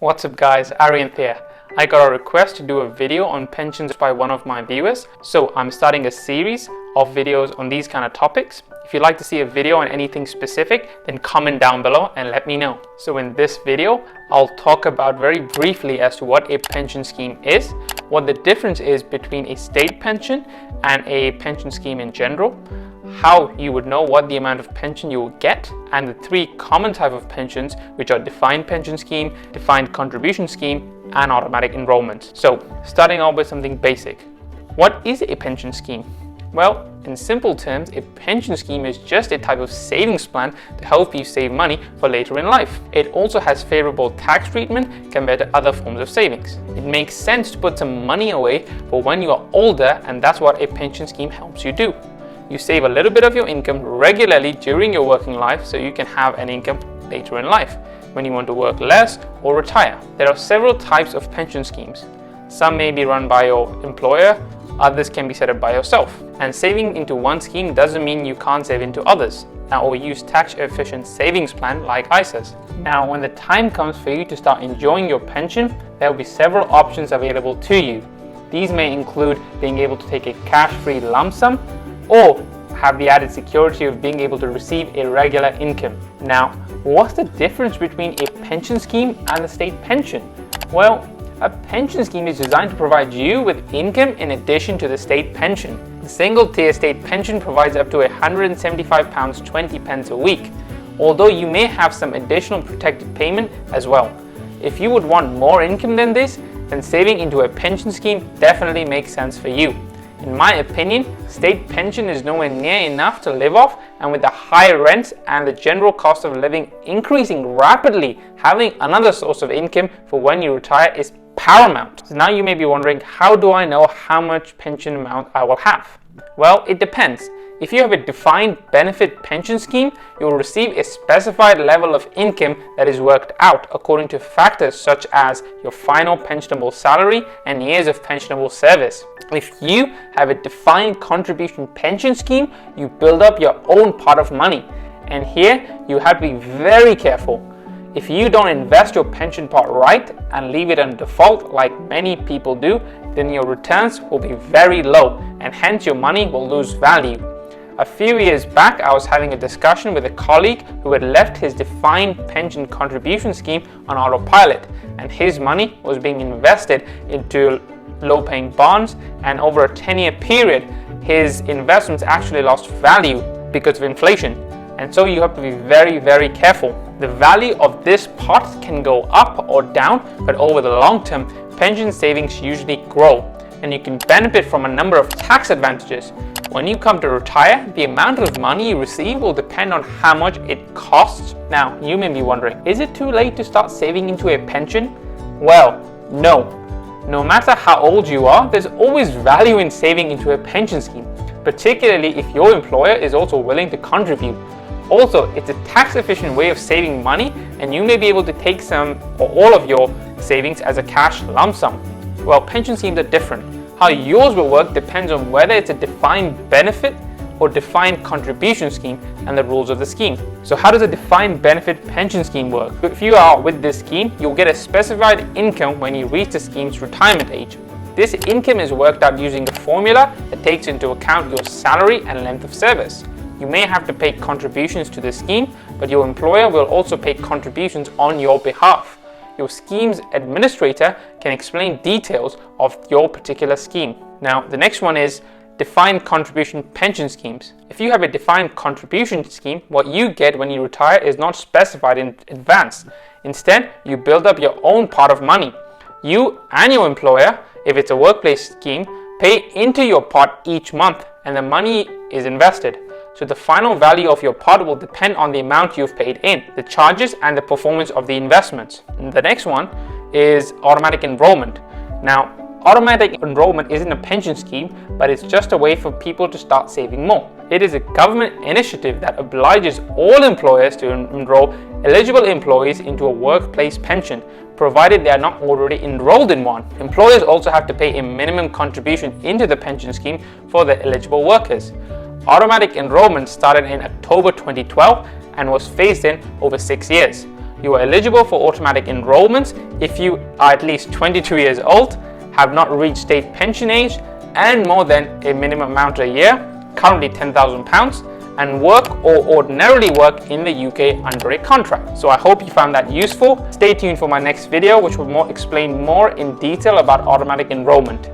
What's up guys, Arian here. I got a request to do a video on pensions by one of my viewers, so I'm starting a series of videos on these kind of topics. If you'd like to see a video on anything specific, then comment down below and let me know. So in this video, I'll talk about very briefly as to what a pension scheme is, what the difference is between a state pension and a pension scheme in general, how you would know what the amount of pension you will get, and the three common type of pensions, which are defined pension scheme, defined contribution scheme, and automatic enrollment. So starting off with something basic. What is a pension scheme? Well, in simple terms, a pension scheme is just a type of savings plan to help you save money for later in life. It also has favorable tax treatment compared to other forms of savings. It makes sense to put some money away for when you are older, and that's what a pension scheme helps you do. You save a little bit of your income regularly during your working life so you can have an income later in life when you want to work less or retire. There are several types of pension schemes. Some may be run by your employer, others can be set up by yourself. And saving into one scheme doesn't mean you can't save into others, or use tax-efficient savings plan like ISAs. Now, when the time comes for you to start enjoying your pension, there will be several options available to you. These may include being able to take a cash-free lump sum, or have the added security of being able to receive a regular income. Now, what's the difference between a pension scheme and a state pension? Well, a pension scheme is designed to provide you with income in addition to the state pension. The single-tier state pension provides up to £175.20 a week, although you may have some additional protected payment as well. If you would want more income than this, then saving into a pension scheme definitely makes sense for you. In my opinion, state pension is nowhere near enough to live off, and with the high rents and the general cost of living increasing rapidly, having another source of income for when you retire is paramount. So now you may be wondering, how do I know how much pension amount I will have? Well, it depends. If you have a defined benefit pension scheme, you will receive a specified level of income that is worked out according to factors such as your final pensionable salary and years of pensionable service. If you have a defined contribution pension scheme, you build up your own pot of money. And here you have to be very careful. If you don't invest your pension pot right and leave it on default like many people do, then your returns will be very low and hence your money will lose value. A few years back, I was having a discussion with a colleague who had left his defined pension contribution scheme on autopilot, and his money was being invested into low-paying bonds, and over a 10-year period, his investments actually lost value because of inflation. And so you have to be very, very careful. The value of this pot can go up or down, but over the long term, pension savings usually grow, and you can benefit from a number of tax advantages. When you come to retire, the amount of money you receive will depend on how much it costs. Now, you may be wondering, is it too late to start saving into a pension? Well, no. No matter how old you are, there's always value in saving into a pension scheme, particularly if your employer is also willing to contribute. Also, it's a tax-efficient way of saving money, and you may be able to take some or all of your savings as a cash lump sum. Well, pension schemes are different. How yours will work depends on whether it's a defined benefit or defined contribution scheme and the rules of the scheme. So how does a defined benefit pension scheme work? If you are with this scheme, you'll get a specified income when you reach the scheme's retirement age. This income is worked out using a formula that takes into account your salary and length of service. You may have to pay contributions to the scheme, but your employer will also pay contributions on your behalf. Your scheme's administrator can explain details of your particular scheme. Now, the next one is defined contribution pension schemes. If you have a defined contribution scheme, what you get when you retire is not specified in advance. Instead, you build up your own pot of money. You and your employer, if it's a workplace scheme, pay into your pot each month, and the money is invested. So the final value of your pot will depend on the amount you've paid in, the charges, and the performance of the investments. And the next one is automatic enrollment. Now, automatic enrollment isn't a pension scheme, but it's just a way for people to start saving more. It is a government initiative that obliges all employers to enroll eligible employees into a workplace pension, provided they are not already enrolled in one. Employers also have to pay a minimum contribution into the pension scheme for their eligible workers. Automatic enrollment started in October 2012 and was phased in over 6 years. You are eligible for automatic enrollments if you are at least 22 years old, have not reached state pension age, and more than a minimum amount a year, currently £10,000, and work or ordinarily work in the UK under a contract. So I hope you found that useful. Stay tuned for my next video, which will explain more in detail about automatic enrollment.